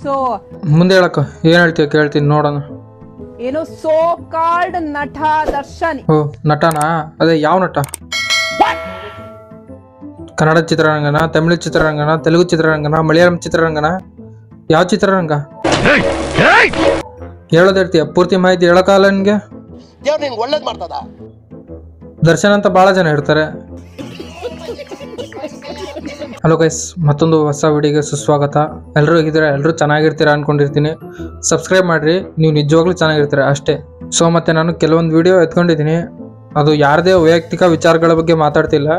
So ಮುಂದೆ ಹೇಳಕ್ಕ ಏನ್ ಹೇಳ್ತೀಯ ಕೇಳ್ತೀನಿ ನೋಡೋಣ. ಏನು ಸೋ ಕಾಲ್ಡ್ ನಟ ದರ್ಶನ್. ಓ ನಟನಾ? ಅದೇ ಯಾವ ನಟ? ಕನ್ನಡ ಚಿತ್ರರಂಗನ, ತಮಿಳು ಚಿತ್ರರಂಗನ, ತೆಲುಗು ಚಿತ್ರರಂಗನ, ಮಲಯಾಳಂ ಚಿತ್ರರಂಗನ, ಯಾವ ಚಿತ್ರರಂಗ ಹೇಳೋದ್ ಹೇಳ್ತೀಯ? ಪೂರ್ತಿ ಮಾಹಿತಿ ಹೇಳಕ್ಕಾಗಲ್ಲ ನಿನ್ಗೆ? ಒಳ್ಳೇದ್ ಮಾಡ್ತದ. ದರ್ಶನ್ ಅಂತ ಬಹಳ ಜನ ಇರ್ತಾರೆ. ಹಲೋ ಗೈಸ್, ಮತ್ತೊಂದು ಹೊಸ ವಿಡಿಯೋಗೆ ಸುಸ್ವಾಗತ. ಎಲ್ಲರೂ ಹೇಗಿದ್ದೀರಾ? ಎಲ್ಲರೂ ಚೆನ್ನಾಗಿರ್ತೀರಾ ಅನ್ಕೊಂಡಿರ್ತೀನಿ. ಸಬ್ಸ್ಕ್ರೈಬ್ ಮಾಡ್ರಿ, ನೀವು ನಿಜವಾಗ್ಲೂ ಚೆನ್ನಾಗಿರ್ತೀರ ಅಷ್ಟೇ. ಸೊ ಮತ್ತೆ ನಾನು ಕೆಲವೊಂದು ವಿಡಿಯೋ ಎತ್ಕೊಂಡಿದ್ದೀನಿ, ಅದು ಯಾರದೇ ವೈಯಕ್ತಿಕ ವಿಚಾರಗಳ ಬಗ್ಗೆ ಮಾತಾಡ್ತಿಲ್ಲ.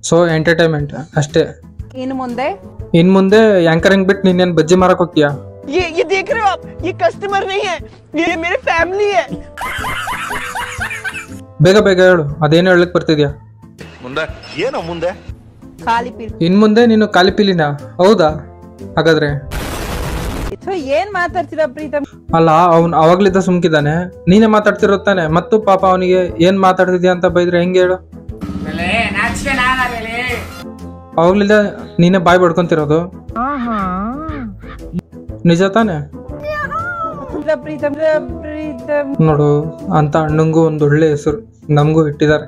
ಸೊ ಎಂಟರ್ಟೈನ್ಮೆಂಟ್ ಅಷ್ಟೇ. ಇನ್ ಮುಂದೆ ಆಂಕರಿಂಗ್ ಬಿಟ್ಟು ನೀನೇನು ಬಜ್ಜಿ ಮಾರಕ್ ಹೋಗ್ತೀಯಾ? ये देख रहे हो आप, ये कस्टमर नहीं है, ये मेरे फैमिली है. ಬೇಗ ಬೇಗ ಹೇಳು, ಅದೇನು ಹೇಳಕ್ ಬರ್ತಿದ್ಯಾ? ಮುಂದೆ ಏನೋ ಮುಂದೆ ಖಾಲಿ ಪೀಲ್. ಇನ್ ಮುಂದೆ ನೀನು ಖಾಲಿ ಪೀಲಿನ? ಹೌದಾ? ಹಾಗಾದ್ರೆ ಏನ್ ಮಾತಾಡ್ತೀರಾ ಪ್ರೀತಮ್? ಅಲ್ಲ, ಅವ್ನು ಅವಾಗ್ಲಿದ್ದ ಸುಮ್ಕಿದ್ದಾನೆ, ನೀನೇ ಮಾತಾಡ್ತಿರುತ್ತಾನೆ. ಮತ್ತು ಪಾಪ ಅವನಿಗೆ ಏನ್ ಮಾತಾಡ್ತಿದ್ಯಾ ಅಂತ ಬೈದ್ರೆ ಹೆಂಗೆ ಹೇಳು? ಅವಾಗ್ಲಿದ್ದ ನೀನೇ ಬಾಯ್ ಬಡ್ಕೊಂತಿರೋದು ನಿಜ ತಾನೆ? ನೋಡು, ಅಂತ ಅಣ್ಣಂಗೂ ಒಂದು ಒಳ್ಳೆ ಹೆಸರು ನಮಗೂ ಇಟ್ಟಿದ್ದಾರೆ.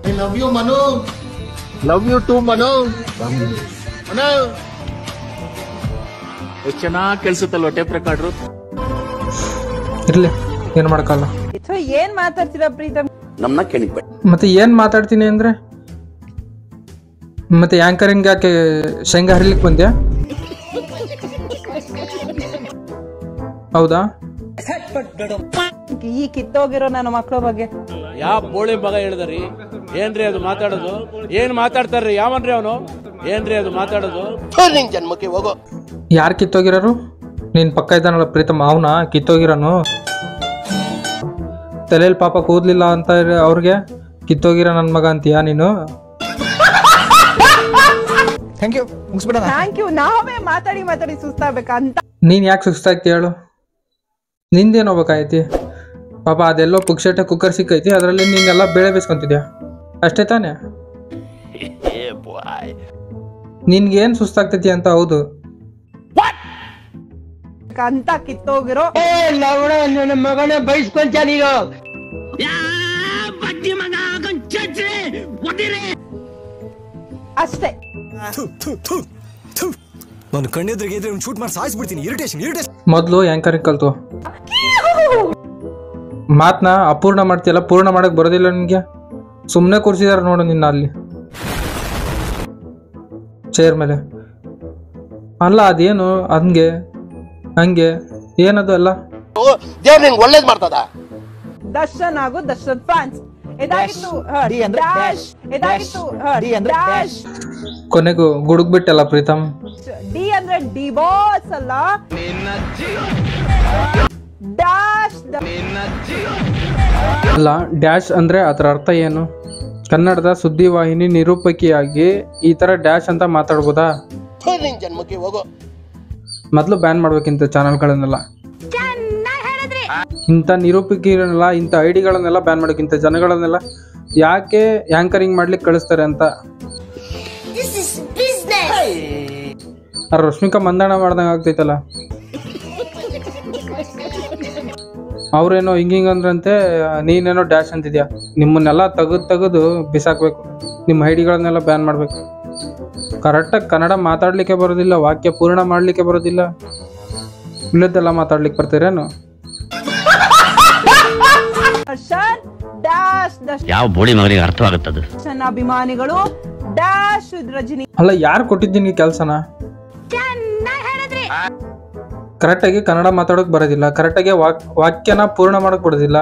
I love you Manu. Love you too Manu. Manu ಎಷ್ಟು ಚೆನ್ನಾಗಿ ಕೆಲ್ಸುತ್ತಲ್ವ ಟೇಪ್ ರೆಕಾರ್ಡ್ರು. ಇರ್ಲಿ, ಏನ್ ಮಾಡಕ್ಕಲ್ಲ. ಏನ್ ಮಾತಾಡ್ತೀರಾ ಪ್ರೀತಮ್? ನಮ್ನ ಕೇಳಿಬೇಡಿ. ಮತ್ತೆ ಏನ್ ಮಾತಾಡ್ತೀನಿ ಅಂದ್ರೆ? ಮತ್ತೆ ಆಂಕರಿಂಗ್ ಯಾಕೆ ಶೇಂಗಾ ಹರಿಲಿಕ್ಕೆ ಬಂದ್ಯಾ? ಹೌದಾ? ಈ ಕಿತ್ತೋಗಿರೋ ನನ್ನ ಮಕ್ಕಳ ಬಗ್ಗೆ ಯಾವ ಬೋಳಿ ಮಗ ಹೇಳಿದ್ರಿ? ಏನ್ರಿ ಅದು ಮಾತಾಡೋದು? ಏನ್ ಮಾತಾಡ್ತಾರ್ರಿ? ಯಾವನ್ರಿ ಅವನು? ಏನ್ರಿ ಅದು ಮಾತಾಡೋದು? ನಿನ್ ಜನ್ಮಕ್ಕೆ ಹೋಗೋ. ಯಾರು ಕಿತ್ತೋಗಿರೋರು? ನೀನ್ ಪಕ್ಕ ಇದ್ದಾನಲ್ಲ ಪ್ರೀತಮ್, ಅವನ ಕಿತ್ತೋಗಿರೋನು. ತಲೆಯಲ್ಲಿ ಪಾಪ ಕೂದ್ಲಿಲ್ಲ ಅಂತ ಅವ್ರಿಗೆ ಕಿತ್ತೋಗಿರೋ ನನ್ ಮಗ ಅಂತೀಯಾ ನೀನು? Thank you. ನಾವೇ ಮಾತಾಡಿ ಮಾತಾಡಿ ಸುಸ್ತಾಗ್ಬೇಕಂತ. ನೀನ್ ಯಾಕೆ ಸುಸ್ತಾಗ್ತಿ ಹೇಳು? ನಿಂದೇನು ಹೋಗ್ಬೇಕಾಯ್ತಿ? ಪಾಪ ಅದೆಲ್ಲೋ ಪುಕ್ಷಟೆ ಕುಕ್ಕರ್ ಸಿಕ್ಕೈತಿ, ಅದರಲ್ಲಿ ನೀನೆಲ್ಲ ಬೇಳೆ ಬೇಯಿಸ್ಕೊಂತಿದ್ಯಾ ಅಷ್ಟೇ ತಾನೆ? ನಿನ್ಗೇನ್ ಸುಸ್ತಾಗ್ತೈತಿ ಅಂತ? ಹೌದು ಅಂತ ಕಿತ್ತೋಗಿರೋ ನನ್ನ ಮಗನ ಬೈಸ್ಕೊಂತ ನೀನು. ಅಷ್ಟೇ. ನಾನು ಕಣ್ಣೆದ್ರಿಗೆ ಇದ್ರೆ ಶೂಟ್ ಮಾಡಿ ಸಾಯಿಸ್ಬಿಡ್ತೀನಿ. ಇರಿಟೇಷನ್. ಮೊದ್ಲು ಆಂಕರಿಂಗ್ ಕಲ್ತು ಮಾತ್ನ ಅಪೂರ್ಣ ಮಾಡ್ತೀಯಲ್ಲ, ಪೂರ್ಣ ಮಾಡಕ್ ಬರೋದಿಲ್ಲ ನಿನ್ಗೆ. ಸುಮ್ನೆ ಕೂರ್ಸಿದಾರ ನೋಡು ನಿನ್ನ ಅಲ್ಲಿ ಚೇರ್ ಮೇಲೆ. ಅಲ್ಲ, ಅದೇನು ಹಂಗೆ ಹಂಗೆ ಏನದು ಅಲ್ಲ? ದೇವ್ರ ನಿಂಗೆ ಒಳ್ಳೇದ್ ಮಾಡ್ತದ. ದರ್ಶನ್ ಹಾಗೂ ದರ್ಶನ್ ಫ್ಯಾನ್ಸ್ ಕೊನೆಗೂ ಗುಡುಗ್ ಬಿಟ್ಟಲ್ಲ ಪ್ರೀತಮ್. ಡಿ ಅಂದ್ರೆ ಡಿ ಬಾಸ್ ಅಲ್ಲ, ಡ್ಯಾಶ್. ಅಲ್ಲ, ಡ್ಯಾಶ್ ಅಂದ್ರೆ ಅದರ ಅರ್ಥ ಏನು? ಕನ್ನಡದ ಸುದ್ದಿವಾಹಿನಿ ನಿರೂಪಕಿಯಾಗಿ ಈ ತರ ಡ್ಯಾಶ್ ಅಂತ ಮಾತಾಡ್ಬೋದಾ? ನಿನ್ ಜನ್ಮಕ್ಕೆ ಹೋಗೋ. ಮೊದ್ಲು ಬ್ಯಾನ್ ಮಾಡ್ಬೇಕಿಂತ ಚಾನಲ್ಗಳನ್ನೆಲ್ಲ, ಇಂಥ ನಿರೂಪಕಿರನ್ನೆಲ್ಲ, ಇಂಥ ಐಡಿಗಳನ್ನೆಲ್ಲ ಬ್ಯಾನ್ ಮಾಡೋಕ್ಕಿಂತ ಜನಗಳನ್ನೆಲ್ಲ ಯಾಕೆ ಆಂಕರಿಂಗ್ ಮಾಡ್ಲಿಕ್ಕೆ ಕಳಿಸ್ತಾರೆ ಅಂತ. ರಶ್ಮಿಕಾ ಮಂದಣ್ಣ ಮಾಡ್ದಂಗೆ ಆಗ್ತೈತಲ್ಲ. ಅವ್ರೇನೋ ಹಿಂಗಂದ್ರಂತೆ, ನೀನೇನೋ ಡ್ಯಾಶ್ ಅಂತಿದ್ಯಾ. ನಿಮ್ಮನ್ನೆಲ್ಲ ತೆಗೆದು ಬಿಸಾಕ್ಬೇಕು, ನಿಮ್ಮ ಐಡಿಗಳನ್ನೆಲ್ಲ ಬ್ಯಾನ್ ಮಾಡ್ಬೇಕು. ಕರೆಕ್ಟಾಗಿ ಕನ್ನಡ ಮಾತಾಡ್ಲಿಕ್ಕೆ ಬರೋದಿಲ್ಲ, ವಾಕ್ಯ ಪೂರ್ಣ ಮಾಡ್ಲಿಕ್ಕೆ ಬರೋದಿಲ್ಲ, ಇಲ್ಲದ್ದೆಲ್ಲ ಮಾತಾಡ್ಲಿಕ್ಕೆ ಬರ್ತೀರೇನು? ಯಾವ ಬೋಳಿ ಮಗನಿಗೆ ಅರ್ಥವಾಗುತ್ತದೆ? ಅಭಿಮಾನಿಗಳು ಡ್ಯಾಶ್ ರಜನಿ. ಅಲ್ಲ, ಯಾರು ಕೊಟ್ಟಿದ್ದೀನಿ ಕೆಲ್ಸನ? ಕರೆಕ್ಟಾಗಿ ಕನ್ನಡ ಮಾತಾಡೋಕ್ ಬರೋದಿಲ್ಲ, ಕರೆಕ್ಟಾಗಿ ವಾಕ್ಯನ ಪೂರ್ಣ ಮಾಡಕ್ ಬರೋದಿಲ್ಲ,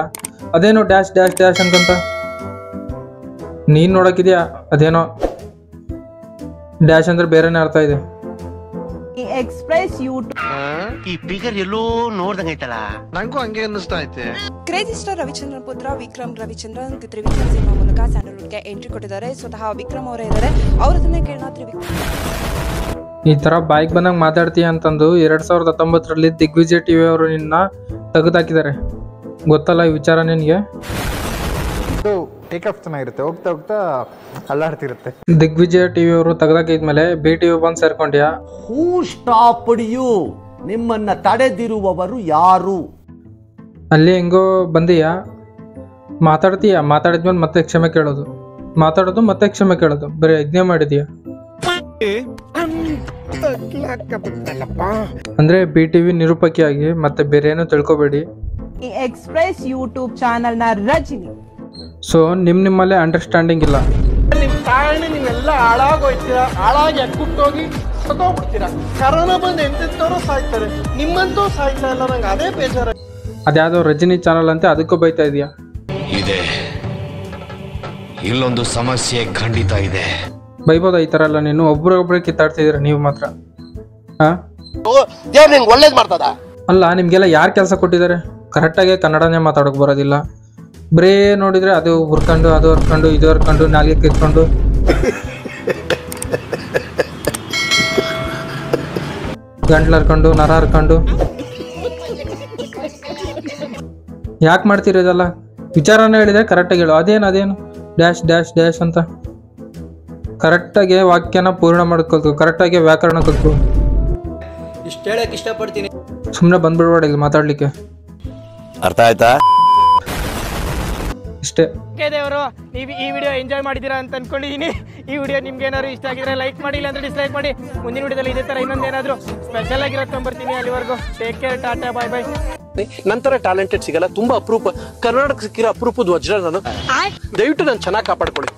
ಅದೇನೋ ಡ್ಯಾಶ್ ಡ್ಯಾಶ್ ಡ್ಯಾಶ್ ಅನ್ಕಂತ ನೀನ್ ನೋಡಕಿದ್ಯಾ. ಅದೇನೋ ಡ್ಯಾಶ್ ಅಂದ್ರೆ ಬೇರೆನೇ ಅರ್ಥ ಇದೆ. ಎಕ್ಸ್ಪ್ರೆಸ್ ಈ ಫಿಗರ್ ಎಲ್ಲೋ ನೋಡ್ದಂಗೈತಲ್ಲ. ನಂಗೂ ಹಂಗೆ ಅನ್ನಿಸ್ತಾ ಐತೆ. ಕ್ರೇಜಿ ಸ್ಟಾರ್ ರವಿಚಂದ್ರನ್ ಪುತ್ರ ವಿಕ್ರಮ್ ರವಿಚಂದ್ರನ್ ತ್ರಿವಿಕ್ರಮ್ ಸಿನಿಮಾ ಮೂಲಕ ಸ್ಯಾಂಡಲ್ವುಡ್ಗೆ ಎಂಟ್ರಿ ಕೊಟ್ಟಿದ್ದಾರೆ. ಸ್ವತಃ ವಿಕ್ರಮ್ ಅವರೇ ಇದ್ದಾರೆ. ಅವರದನ್ನೇ ಕೇಳೋಣ. ತ್ರಿವಿಕ್ರಮ್ ಈ ತರ ಬಾಯ್ಗೆ ಬಂದಂಗೆ ಮಾತಾಡ್ತೀಯ ಅಂತಂದು 2019ರಲ್ಲಿ ದಿಗ್ವಿಜಯ್ ಟಿವಿ ಅವರು ನಿನ್ನ ತೆಗೆದಾಕಿದ್ದಾರೆ. ಗೊತ್ತಲ್ಲ ಈ ವಿಚಾರ ನಿನ್ಗೆ? ಟೇಕ್ ಆಫ್ ಚೆನ್ನಾಗಿರುತ್ತೆ, ಹೋಗ್ತಾ ಹೋಗ್ತಾ ಅಲ್ಲಾಡ್ತಿರುತ್ತೆ. ದಿಗ್ವಿಜಯ ಟಿವಿ ಅವರು ತೆಗೆದಾಕಿದ್ಮೇಲೆ BTV ಬಂದು ಸೇರ್ಕೊಂಡ್ಯಾ? ಹೂ ಸ್ಟಾಪ್ಡ್ ಯು? ನಿಮ್ಮನ್ನ ತಡೆದಿರುವವರು ಯಾರು? ಅಲ್ಲಿ ಹೆಂಗೋ ಬಂದೀಯಾ, ಮಾತಾಡ್ತೀಯಾ, ಮಾತಾಡಿದ್ಮೇಲೆ ಮತ್ತೆ ಕ್ಷಮೆ ಕೇಳೋದು, ಮಾತಾಡೋದು ಮತ್ತೆ ಕ್ಷಮೆ ಕೇಳೋದು, ಬರೀ ಯಜ್ಞ ಮಾಡಿದೀಯಾ. ಅಂದ್ರೆ BTV ನಿರೂಪಕಿಯಾಗಿ ಮತ್ತೆ ಬೇರೆ ಏನು ತಿಳ್ಕೊಬೇಡಿ. ಈ ಎಕ್ಸ್ಪ್ರೆಸ್ ಯೂಟ್ಯೂಬ್ ಚಾನಲ್ ನ ರಜನಿ. ಸೊ ನಿಮ್ಮಲ್ಲೇ ಅಂಡರ್ಸ್ಟ್ಯಾಂಡಿಂಗ್ ಇಲ್ಲ. ನಿಮ್ ಕಾರಣ ನೀವೆಲ್ಲ ಹಾಳಾಗೋಯ್ತೀರಾ, ಹಾಳಾಗಿ ಅಕ್ಕುಟ್ಟೋಗಿ ಸತ್ತೋಗ್ಬಿಡ್ತೀರಾ. ಕರೋನಾ ಬಂದು ಎಂತೆಂತವ್ರು ಸಾಯ್ತಾರೆ, ನಿಮ್ಮಂತೂ ಸಾಯ್ತಾ ಇಲ್ಲ. ನಂಗೆ ಅದೇ ಬೇಜಾರ. ಅದ್ಯಾವುದೋ ರಜನಿ ಚಾನಲ್ ಅಂತೆ, ಅದಕ್ಕೂ ಬೈತಾ ಇದೀಯಾ? ಇದೆ, ಇಲ್ಲೊಂದು ಸಮಸ್ಯೆ ಖಂಡಿತ ಇದೆ. ಬೈಬೋದ ಈ ತರ ಎಲ್ಲ? ನೀನು ಒಬ್ರೊಬ್ರೆ ಕಿತ್ತಾಡ್ತಿದ್ದೀರ ನೀವು ಮಾತ್ರ. ಒಳ್ಳೇದ್ ಮಾಡ್ತದ ಅಲ್ಲ, ನಿಮ್ಗೆಲ್ಲ ಯಾರು ಕೆಲಸ ಕೊಟ್ಟಿದ್ದಾರೆ? ಕರೆಕ್ಟಾಗಿ ಕನ್ನಡನೇ ಮಾತಾಡೋಕೆ ಬರೋದಿಲ್ಲ, ಬರೇ ನೋಡಿದ್ರೆ ಅದು ಹುರ್ಕೊಂಡು ಅದು ಹರ್ಕೊಂಡು ಇದು ಹರ್ಕೊಂಡು ನಾಲ್ಗೆ ಕಿತ್ಕೊಂಡು ಗಂಟ್ಲು ಹರ್ಕೊಂಡು ನರ ಹರ್ಕೊಂಡು ಯಾಕೆ ಮಾಡ್ತಿರೋದಲ್ಲ? ವಿಚಾರನ ಹೇಳಿದ್ರೆ ಕರೆಕ್ಟಾಗಿ ಹೇಳು. ಅದೇನು ಡ್ಯಾಶ್ ಡ್ಯಾಶ್ ಡ್ಯಾಶ್ ಅಂತ ಕರೆಕ್ಟಾಗಿ ವಾಕ್ಯನ ಪೂರ್ಣ ಮಾಡ್ಕೊಳ್ತು, ಕರೆಕ್ಟಾಗಿ ವ್ಯಾಕರಣ ಕಲ್ತು. ಇಷ್ಟ ಹೇಳಕ್ ಇಷ್ಟಪಡ್ತೀನಿ. ಸುಮ್ಮನೆ ಬಂದ್ಬಿಡ್ಬೇಡ ಇಲ್ಲಿ ಮಾತಾಡ್ಲಿಕ್ಕೆ. ಅರ್ಥ ಆಯ್ತಾ? ಇಷ್ಟೇ. ದೇವರು, ನೀವು ಈ ವಿಡಿಯೋ ಎಂಜಾಯ್ ಮಾಡಿದ್ದೀರಾ ಅಂತ ಅನ್ಕೊಂಡಿದ್ದೀನಿ. ಈ ವಿಡಿಯೋ ನಿಮ್ಗೆ ಏನಾದ್ರು ಇಷ್ಟ ಆಗಿದ್ರೆ ಲೈಕ್ ಮಾಡಿ, ಇಲ್ಲಾಂದ್ರೆ ಡಿಸ್ಲೈಕ್ ಮಾಡಿ. ಮುಂದಿನ ವಿಡಿಯೋದಲ್ಲಿ ಇದೇ ತರ ಇನ್ನೊಂದೇನಾದ್ರು ಸ್ಪೆಷಲ್ ಆಗಿರೋ ಬರ್ತೀನಿ. ಅಲ್ಲಿವರೆಗೂ ಟೇಕ್ ಕೇರ್, ಟಾಟಾ, ಬಾಯ್ ಬಾಯ್. ನಂತರ ಟ್ಯಾಲೆಂಟೆಡ್ ಸಿಗಲ್ಲ, ತುಂಬಾ ಅಪರೂಪ. ಕರ್ನಾಟಕ ಸಿಕ್ಕಿರೋ ಅಪರೂಪದ ವಜ್ರ ನಾನು. ದಯವಿಟ್ಟು ನಾನು ಚೆನ್ನಾಗಿ ಕಾಪಾಡ್ಕೊಳ್ಳಿ.